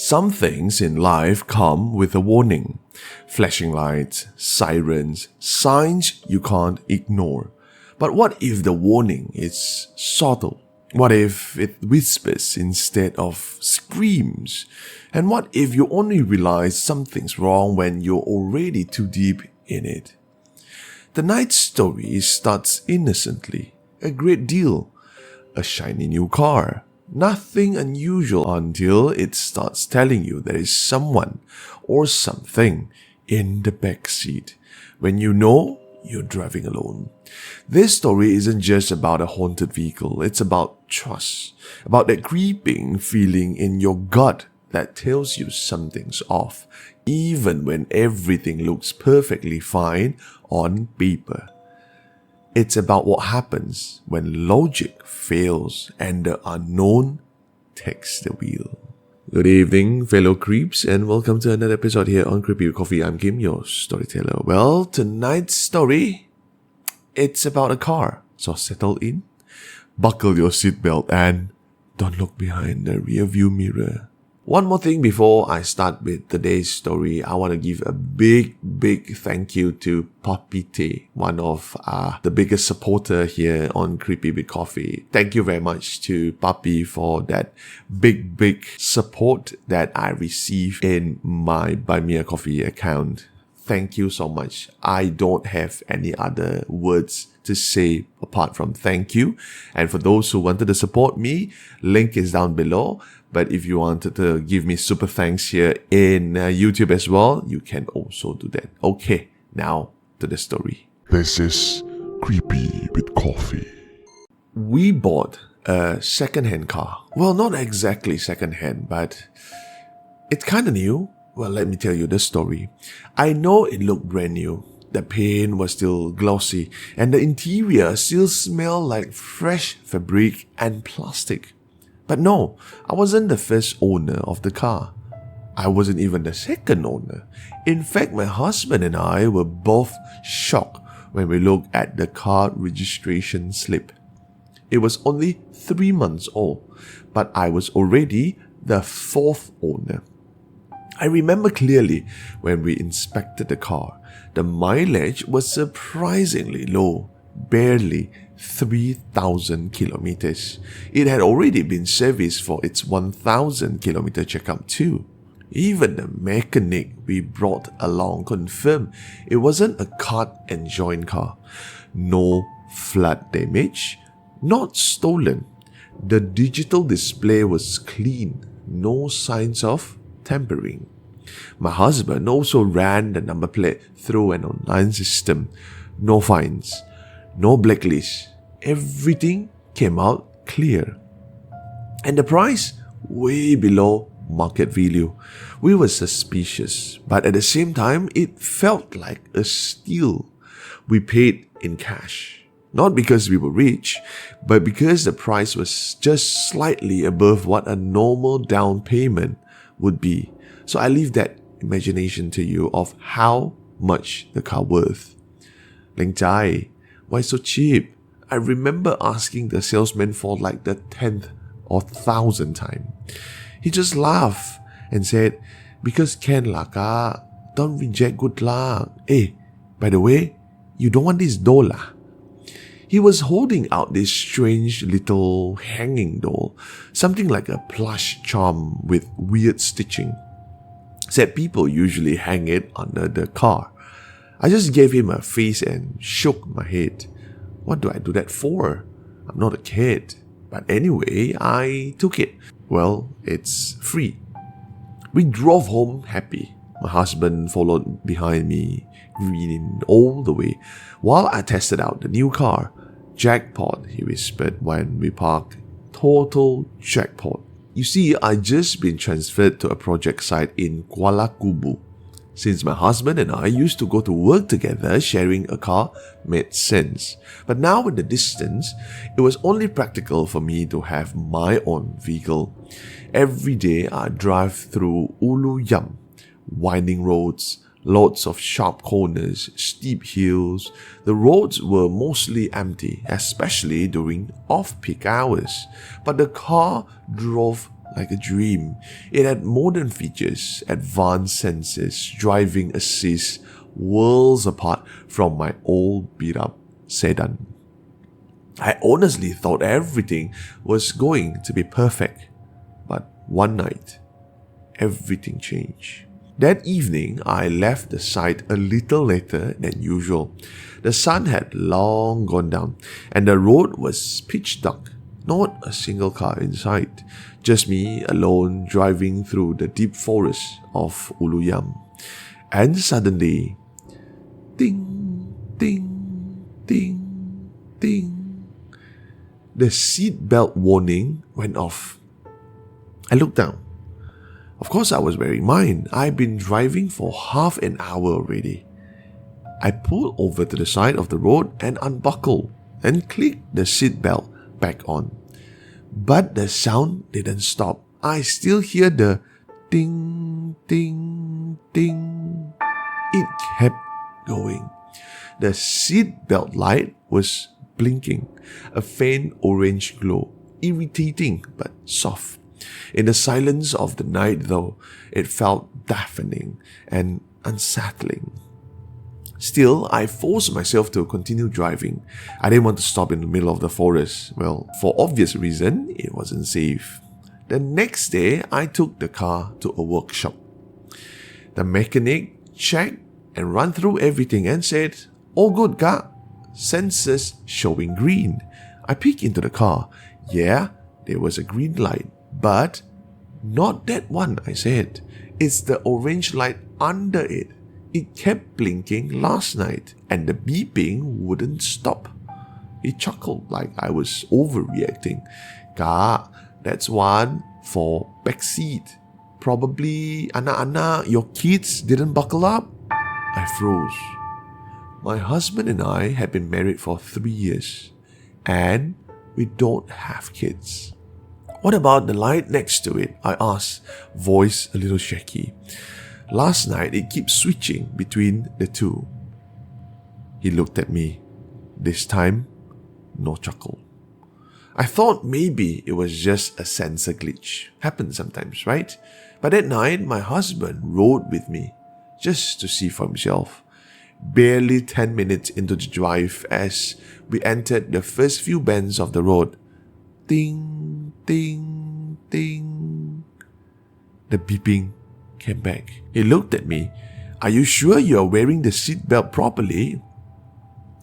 Some things in life come with a warning. Flashing lights, sirens, signs you can't ignore. But what if the warning is subtle? What if it whispers instead of screams? And what if you only realize something's wrong when you're already too deep in it? Tonight's story starts innocently, a great deal. A shiny new car. Nothing unusual until it starts telling you there is someone or something in the backseat when you know you're driving alone. This story isn't just about a haunted vehicle, it's about trust, about that creeping feeling in your gut that tells you something's off, even when everything looks perfectly fine on paper. It's about what happens when logic fails and the unknown takes the wheel. Good evening, fellow creeps, and welcome to another episode here on Creepy with Coffee. I'm Kim, your storyteller. Well, tonight's story, it's about a car. So settle in, buckle your seatbelt, and don't look behind the rearview mirror. One more thing before I start with today's story, I want to give a big thank you to Papi Tay, one of the biggest supporter here on Creepy with Coffee. Thank you very much to Papi for that big support that I receive in my Buy Me a Coffee account. Thank you so much. I don't have any other words to say apart from thank you. And for those who wanted to support me, link is down below. But if you wanted to give me super thanks here in YouTube as well, you can also do that. Okay, now to the story. This is Creepy with Coffee. We bought a second-hand car. Well, not exactly second-hand, but it's kind of new. Well, let me tell you the story. I know it looked brand new. The paint was still glossy, and the interior still smelled like fresh fabric and plastic. But no, I wasn't the first owner of the car. I wasn't even the second owner. In fact, my husband and I were both shocked when we looked at the car registration slip. It was only 3 months old, but I was already the fourth owner. I remember clearly when we inspected the car, the mileage was surprisingly low, barely 3,000 kilometers. It had already been serviced for its 1,000 kilometer checkup too. Even the mechanic we brought along confirmed it wasn't a cut and join car. No flood damage, not stolen. The digital display was clean, no signs of tampering. My husband also ran the number plate through an online system. No fines, no blacklist. Everything came out clear. And the price, way below market value. We were suspicious, but at the same time, it felt like a steal. We paid in cash. Not because we were rich, but because the price was just slightly above what a normal down payment would be. So I leave that imagination to you of how much the car worth. Leng Jai, why so cheap? I remember asking the salesman for like the 10th or 1,000th time. He just laughed and said, because can lah ka, don't reject good luck. Hey, by the way, you don't want this doll lah. He was holding out this strange little hanging doll, something like a plush charm with weird stitching. Said people usually hang it under the car. I just gave him a face and shook my head. What do I do that for? I'm not a kid. But anyway, I took it. Well, it's free. We drove home happy. My husband followed behind me, grinning all the way, while I tested out the new car. Jackpot, he whispered when we parked. Total jackpot. You see, I'd just been transferred to a project site in Kuala Kubu. Since my husband and I used to go to work together, sharing a car made sense. But now in the distance, it was only practical for me to have my own vehicle. Every day I drive through Ulu Yam, winding roads, lots of sharp corners, steep hills. The roads were mostly empty, especially during off-peak hours. But the car drove like a dream. It had modern features, advanced sensors, driving assist, worlds apart from my old beat-up sedan. I honestly thought everything was going to be perfect. But one night, everything changed. That evening, I left the site a little later than usual. The sun had long gone down, and the road was pitch dark. Not a single car in sight. Just me alone driving through the deep forest of Uluyam. And suddenly, ding, ding, ding, ding. The seatbelt warning went off. I looked down. Of course, I was wearing mine. I'd been driving for half an hour already. I pulled over to the side of the road and unbuckled and clicked the seatbelt back on. But the sound didn't stop. I still hear the ding, ding, ding. It kept going. The seatbelt light was blinking, a faint orange glow, irritating but soft. In the silence of the night, though, it felt deafening and unsettling. Still, I forced myself to continue driving. I didn't want to stop in the middle of the forest. Well, for obvious reason, it wasn't safe. The next day, I took the car to a workshop. The mechanic checked and ran through everything and said, "All good, car. Sensors showing green." I peeked into the car. Yeah, there was a green light, but not that one, I said. It's the orange light under it. It kept blinking last night, and the beeping wouldn't stop. He chuckled like I was overreacting. "Kak, that's one for backseat. Probably anak-anak, your kids didn't buckle up." I froze. My husband and I had been married for 3 years, and we don't have kids. "What about the light next to it?" I asked, voice a little shaky. "Last night it keeps switching between the two." He looked at me. This time, no chuckle. I thought maybe it was just a sensor glitch. Happens sometimes, right? But that night, my husband rode with me, just to see for himself. Barely 10 minutes into the drive as we entered the first few bends of the road. Ding, ding, ding. The beeping came back. He looked at me. "Are you sure you're wearing the seatbelt properly?"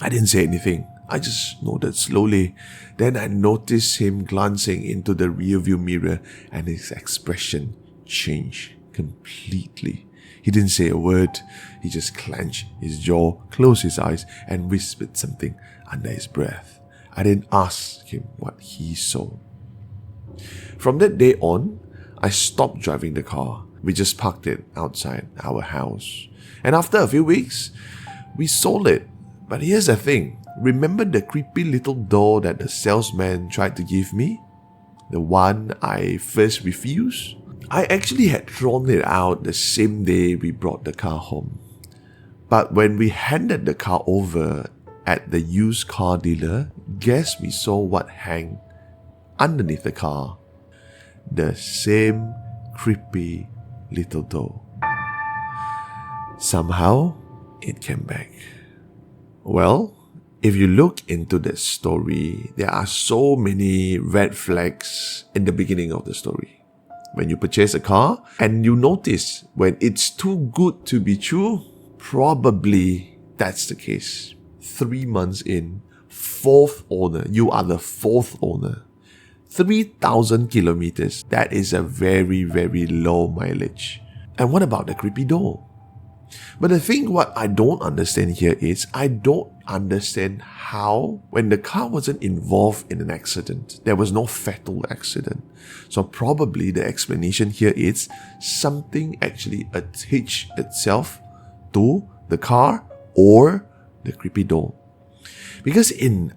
I didn't say anything. I just nodded slowly. Then I noticed him glancing into the rearview mirror, and his expression changed completely. He didn't say a word. He just clenched his jaw, closed his eyes, and whispered something under his breath. I didn't ask him what he saw. From that day on, I stopped driving the car. We just parked it outside our house. And after a few weeks, we sold it. But here's the thing. Remember the creepy little doll that the salesman tried to give me? The one I first refused? I actually had thrown it out the same day we brought the car home. But when we handed the car over at the used car dealer, guess we saw what hung underneath the car? The same creepy little doll. Somehow, it came back. Well, if you look into the story, there are so many red flags in the beginning of the story. When you purchase a car and you notice when it's too good to be true, probably that's the case. 3 months in, 4th owner, you are the 4th owner. 3,000 kilometers, that is a very, very low mileage. And what about the creepy doll? But the thing what I don't understand here is I don't understand how, when the car wasn't involved in an accident, there was no fatal accident. So probably the explanation here is something actually attached itself to the car or the creepy doll. Because in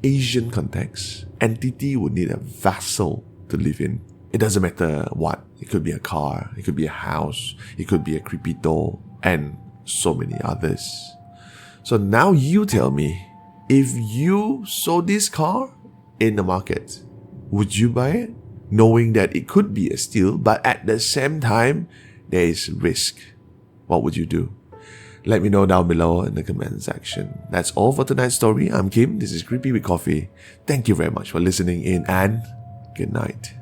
Asian context, entity would need a vessel to live in. It doesn't matter what. It could be a car, it could be a house, it could be a creepy doll, and so many others. So now you tell me, if you saw this car in the market, would you buy it? knowing that it could be a steal, but at the same time, there is risk. What would you do? Let me know down below in the comment section. That's all for tonight's story. I'm Kim. This is Creepy with Coffee. Thank you very much for listening in, and good night.